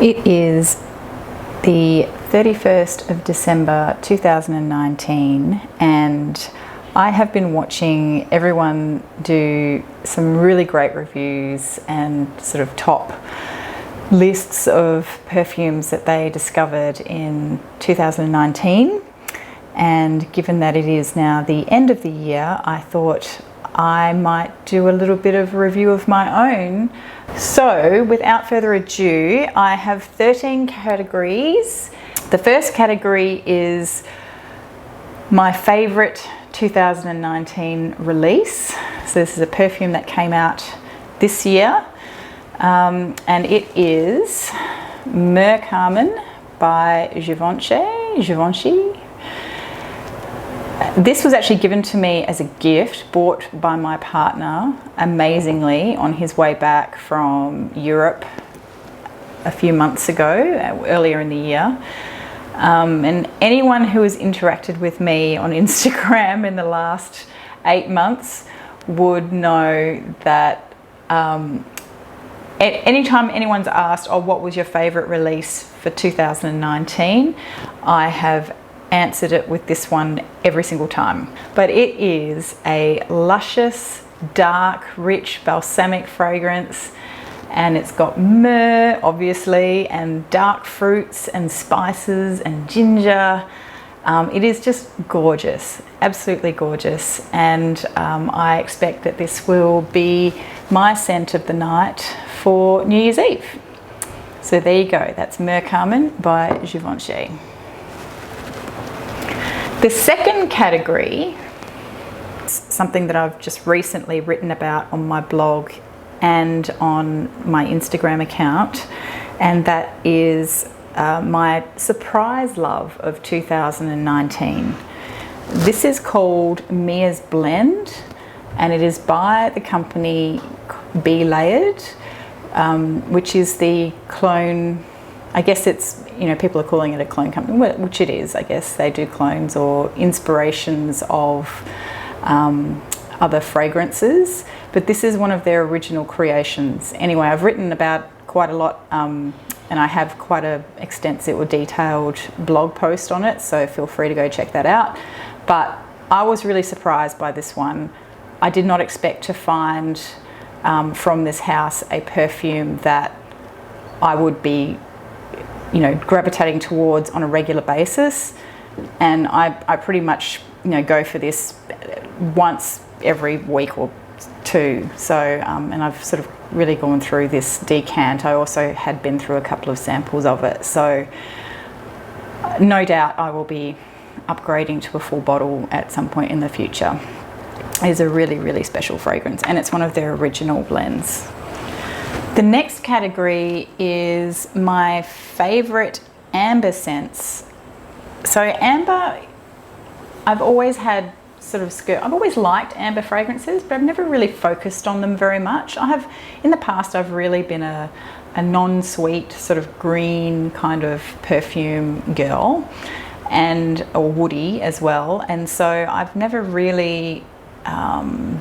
It is the 31st of December 2019 and I have been watching everyone do some really great reviews and sort of top lists of perfumes that they discovered in 2019, and given that it is now the end of the year, I thought I might do a little bit of a review of my own. So without further ado, I have 13 categories. The first category is my favorite 2019 release. So this is a perfume that came out this year, and it is Perfume by Givenchy. This was actually given to me as a gift, bought by my partner, amazingly, on his way back from Europe a few months ago, earlier in the year. And anyone who has interacted with me on Instagram in the last 8 months would know that anytime anyone's asked, oh, what was your favorite release for 2019, I have answered it with this one every single time. But it is a luscious, dark, rich, balsamic fragrance, and it's got myrrh, obviously, and dark fruits and spices and ginger. It is just gorgeous, absolutely gorgeous, and I expect that this will be my scent of the night for New Year's Eve. So there you go, that's Perfume by Givenchy. The second category is something that I've just recently written about on my blog and on my Instagram account, and that is my surprise love of 2019. This is called Mia's Blend, and it is by the company Be Layered, which is the clone. I guess it's, you know, people are calling it a clone company, which it is. I guess they do clones or inspirations of other fragrances, but this is one of their original creations. Anyway, I've written about quite a lot, and I have quite a extensive or detailed blog post on it, so feel free to go check that out. But I was really surprised by this one. I did not expect to find from this house a perfume that I would be, you know, gravitating towards on a regular basis, and I pretty much, you know, go for this once every week or two. So and I've sort of really gone through this decant. I also had been through a couple of samples of it, so no doubt I will be upgrading to a full bottle at some point in the future. It is a really, really special fragrance, and it's one of their original blends. The next category is my favorite amber scents. So amber, I've always had I've always liked amber fragrances, but I've never really focused on them very much. In the past, I've really been a non-sweet sort of green kind of perfume girl, and a woody as well. And so I've never really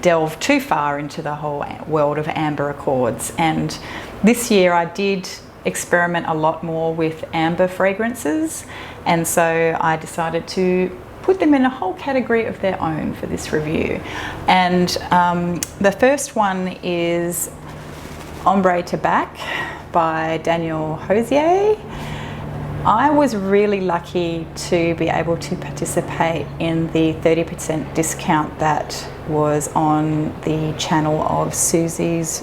delved too far into the whole world of amber accords. And this year I did experiment a lot more with amber fragrances, and so I decided to put them in a whole category of their own for this review. And the first one is Ombre Tabac by Daniel Hosier. I was really lucky to be able to participate in the 30% discount that was on the channel of Susie's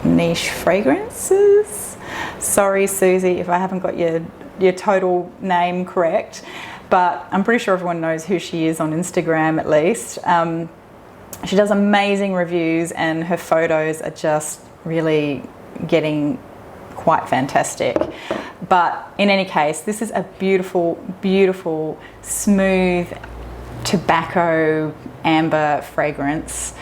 Niche Fragrances. Sorry, Susie, if I haven't got your total name correct, but I'm pretty sure everyone knows who she is on Instagram, at least. She does amazing reviews, and her photos are just really getting quite fantastic. But in any case, this is a beautiful, beautiful, smooth tobacco amber fragrance,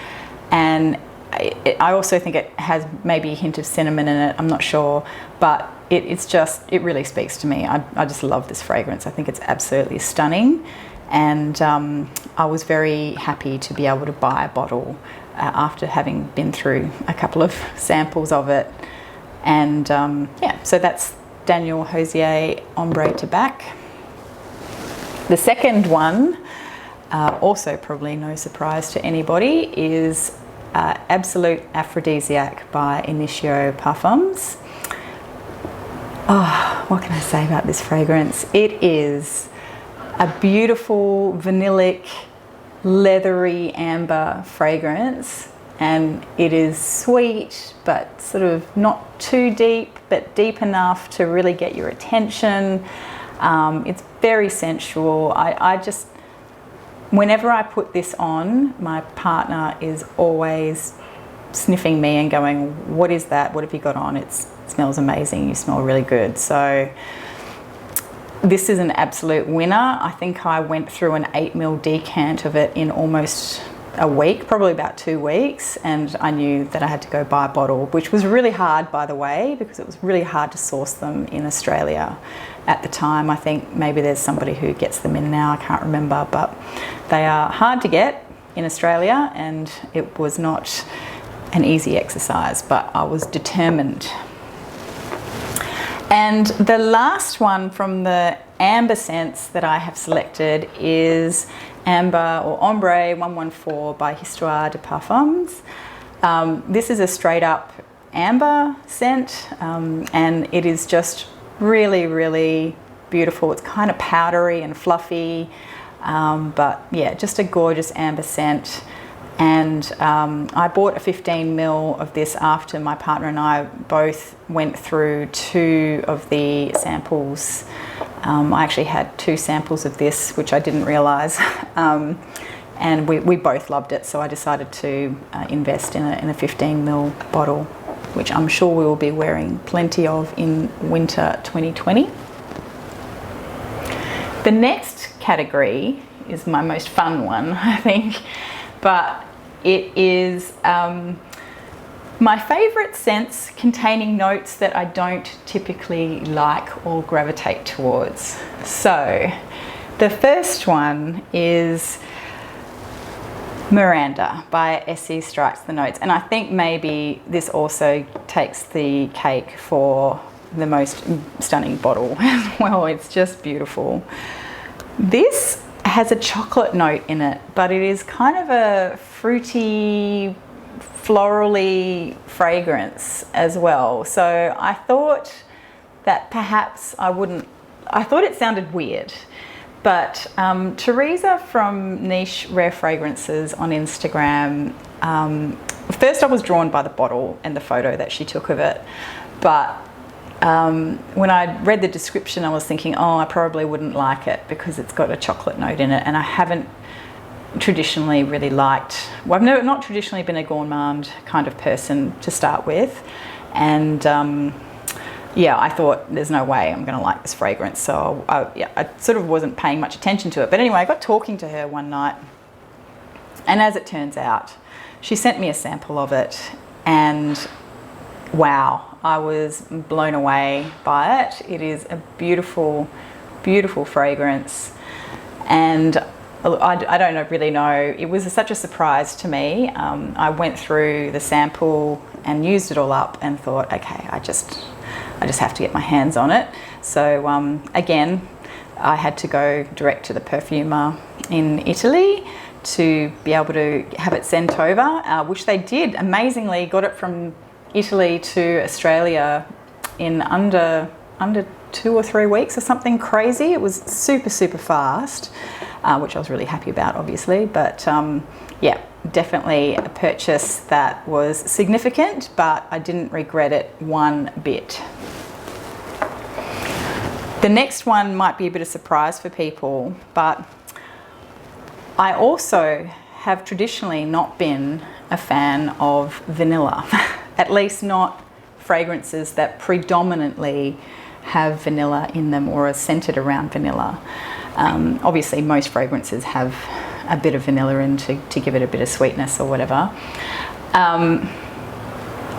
and I also think it has maybe a hint of cinnamon in it, I'm not sure, but it really speaks to me. I just love this fragrance. I think it's absolutely stunning, and I was very happy to be able to buy a bottle after having been through a couple of samples of it. And yeah, so that's Daniel Hosier Ombre Tabac. The second one, also probably no surprise to anybody, is Absolute Aphrodisiac by Initio Parfums. Oh, what can I say about this fragrance? It is a beautiful, vanillic, leathery amber fragrance, and it is sweet, but sort of not too deep, but deep enough to really get your attention. It's very sensual. I just, whenever I put this on, my partner is always sniffing me and going, what is that? What have you got on? It smells amazing. You smell really good. So this is an absolute winner. I think I went through an 8ml decant of it in almost a week, probably about 2 weeks, and I knew that I had to go buy a bottle, which was really hard, by the way, because it was really hard to source them in Australia at the time. I think maybe there's somebody who gets them in now, I can't remember, but they are hard to get in Australia, and it was not an easy exercise, but I was determined. And the last one from the amber scents that I have selected is Amber or Ombre 114 by Histoire de Parfums. This is a straight up amber scent, and it is just really, really beautiful. It's kind of powdery and fluffy, but yeah, just a gorgeous amber scent. And I bought a 15ml of this after my partner and I both went through 2 of the samples. I actually had 2 samples of this, which I didn't realise, and we both loved it, so I decided to invest in a 15ml bottle, which I'm sure we will be wearing plenty of in winter 2020. The next category is my most fun one, I think, but it is my favourite scents containing notes that I don't typically like or gravitate towards. So the first one is Miranda by Essie Strikes the Notes, and I think maybe this also takes the cake for the most stunning bottle as well. It's just beautiful. This has a chocolate note in it, but it is kind of a fruity, florally fragrance as well. So I thought that perhaps I thought it sounded weird, but Teresa from Niche Rare Fragrances on Instagram, first I was drawn by the bottle and the photo that she took of it, but when I read the description, I was thinking, oh, I probably wouldn't like it because it's got a chocolate note in it, and I haven't traditionally really liked, well, I've not traditionally been a gourmand kind of person to start with, and yeah, I thought there's no way I'm going to like this fragrance, so I sort of wasn't paying much attention to it. But anyway, I got talking to her one night, and as it turns out, she sent me a sample of it, and wow, I was blown away by it. It is a beautiful, beautiful fragrance, and I don't really know, it was such a surprise to me. I went through the sample and used it all up and thought, okay, I just have to get my hands on it. So again, I had to go direct to the perfumer in Italy to be able to have it sent over, which they did amazingly. Got it from Italy to Australia in under 2 or 3 weeks or something crazy. It was super, super fast, which I was really happy about, obviously. But yeah, definitely a purchase that was significant, but I didn't regret it one bit. The next one might be a bit of a surprise for people, but I also have traditionally not been a fan of vanilla. At least not fragrances that predominantly have vanilla in them or are centered around vanilla. Obviously, most fragrances have a bit of vanilla in to give it a bit of sweetness or whatever.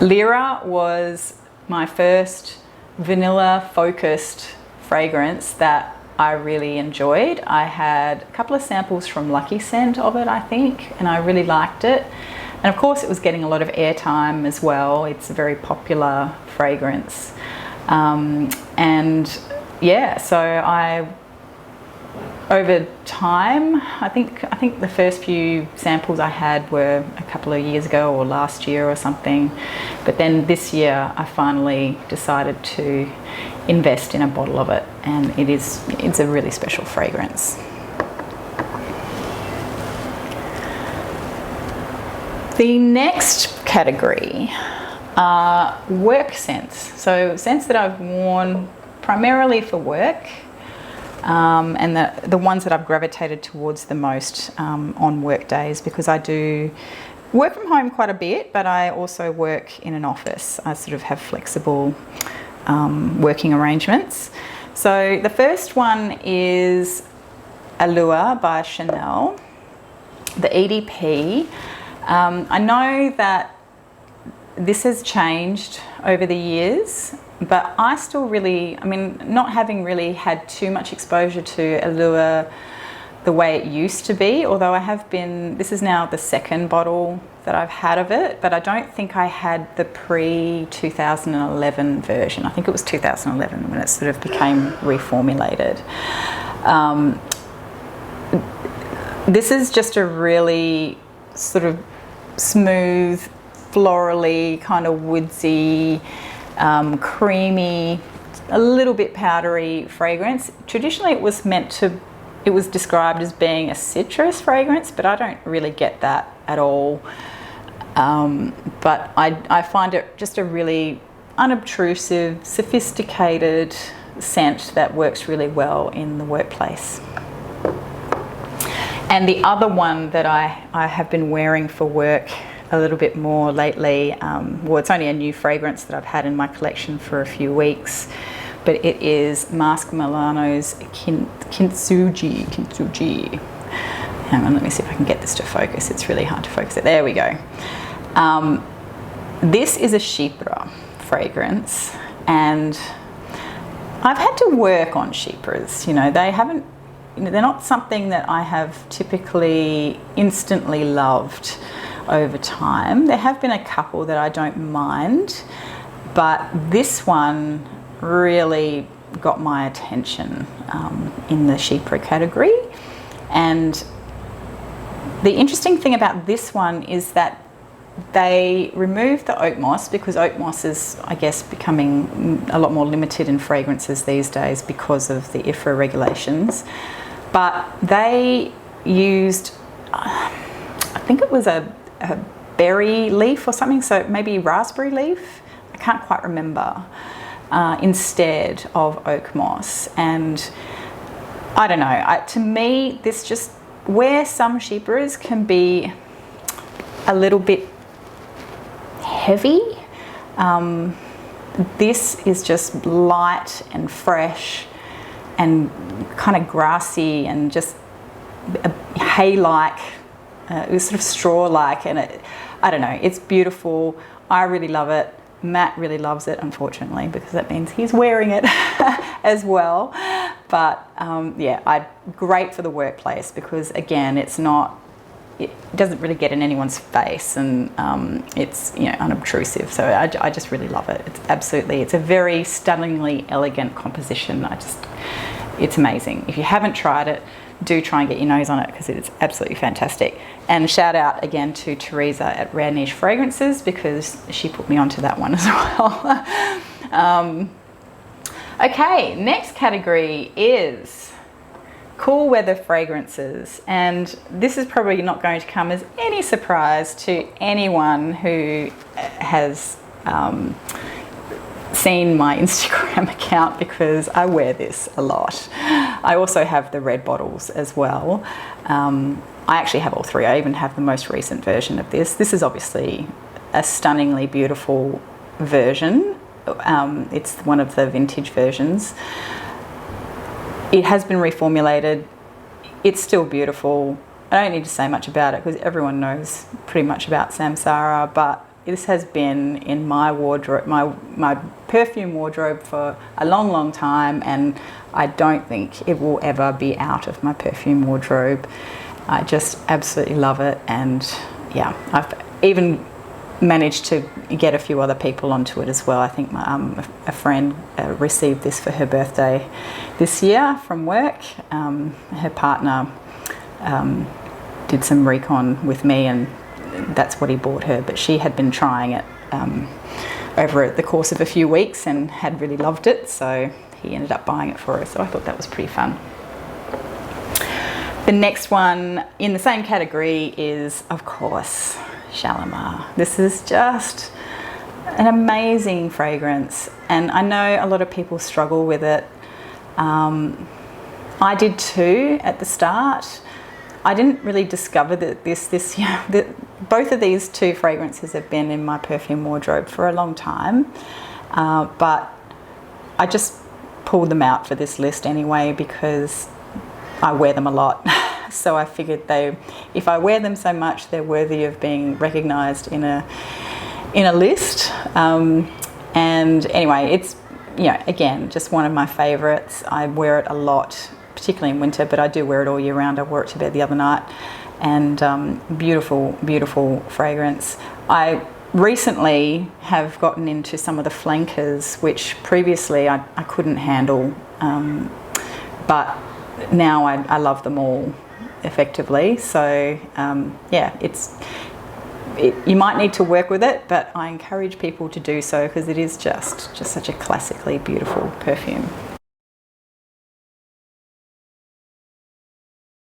Lyra was my first vanilla-focused fragrance that I really enjoyed. I had a couple of samples from Lucky Scent of it, I think, and I really liked it. And of course, it was getting a lot of airtime as well. It's a very popular fragrance. And yeah, so over time, I think the first few samples I had were a couple of years ago or last year or something. But then this year I finally decided to invest in a bottle of it, and it's a really special fragrance. The next category are work scents. So scents that I've worn primarily for work, and the ones that I've gravitated towards the most on work days, because I do work from home quite a bit, but I also work in an office. I sort of have flexible working arrangements. So the first one is Allure by Chanel, the EDP. I know that this has changed over the years, but I still really, not having really had too much exposure to Allure the way it used to be, although this is now the second bottle that I've had of it, but I don't think I had the pre-2011 version. I think it was 2011 when it sort of became reformulated. This is just a really sort of smooth, florally, kind of woodsy, creamy, a little bit powdery fragrance. Traditionally it was described as being a citrus fragrance, but I don't really get that at all. But I find it just a really unobtrusive, sophisticated scent that works really well in the workplace. And the other one that I have been wearing for work a little bit more lately, well, it's only a new fragrance that I've had in my collection for a few weeks, but it is Masque Milano's Kintsugi. Hang on, let me see if I can get this to focus. It's really hard to focus it. There we go. This is a Chypre fragrance, and I've had to work on Chypres. They're not something that I have typically instantly loved over time. There have been a couple that I don't mind, but this one really got my attention in the Chypre category. And the interesting thing about this one is that they removed the oak moss, because oak moss is, I guess, becoming a lot more limited in fragrances these days because of the IFRA regulations. But they used, I think it was a berry leaf or something, so maybe raspberry leaf, I can't quite remember, instead of oak moss. And I don't know, to me, this just, where some Chypres can be a little bit heavy, this is just light and fresh and kind of grassy and just hay-like. It was sort of straw-like, and I don't know, it's beautiful. I really love it. Matt really loves it, unfortunately, because that means he's wearing it as well. But yeah, great for the workplace, because again, it doesn't really get in anyone's face, and it's unobtrusive. So I just really love it. It's a very stunningly elegant composition. It's amazing. If you haven't tried it, do try and get your nose on it, because it is absolutely fantastic. And shout out again to Teresa at Rare Niche Fragrances, because she put me onto that one as well. Okay, next category is cool weather fragrances, and this is probably not going to come as any surprise to anyone who has seen my Instagram account, because I wear this a lot. I also have the red bottles as well. I actually have all three. I even have the most recent version of this. This is obviously a stunningly beautiful version. It's one of the vintage versions. It has been reformulated. It's still beautiful. I don't need to say much about it, because everyone knows pretty much about Samsara, but this has been in my wardrobe, my perfume wardrobe, for a long, long time, and I don't think it will ever be out of my perfume wardrobe. I just absolutely love it, and yeah, I've even managed to get a few other people onto it as well. I think a friend received this for her birthday this year from work. Her partner did some recon with me, and that's what he bought her, but she had been trying it over the course of a few weeks and had really loved it, so he ended up buying it for her. So I thought that was pretty fun. The next one in the same category is, of course, Shalimar. This is just an amazing fragrance, and I know a lot of people struggle with it. I did too at the start. I didn't really discover that this year, both of these two fragrances have been in my perfume wardrobe for a long time, but I just pulled them out for this list anyway because I wear them a lot. So I figured if I wear them so much, they're worthy of being recognised in a list. And anyway, it's, you know, again, just one of my favourites. I wear it a lot, particularly in winter, but I do wear it all year round. I wore it to bed the other night, and beautiful, beautiful fragrance. I recently have gotten into some of the flankers, which previously I couldn't handle, but now I love them all effectively. So yeah, you might need to work with it, but I encourage people to do so because it is just such a classically beautiful perfume.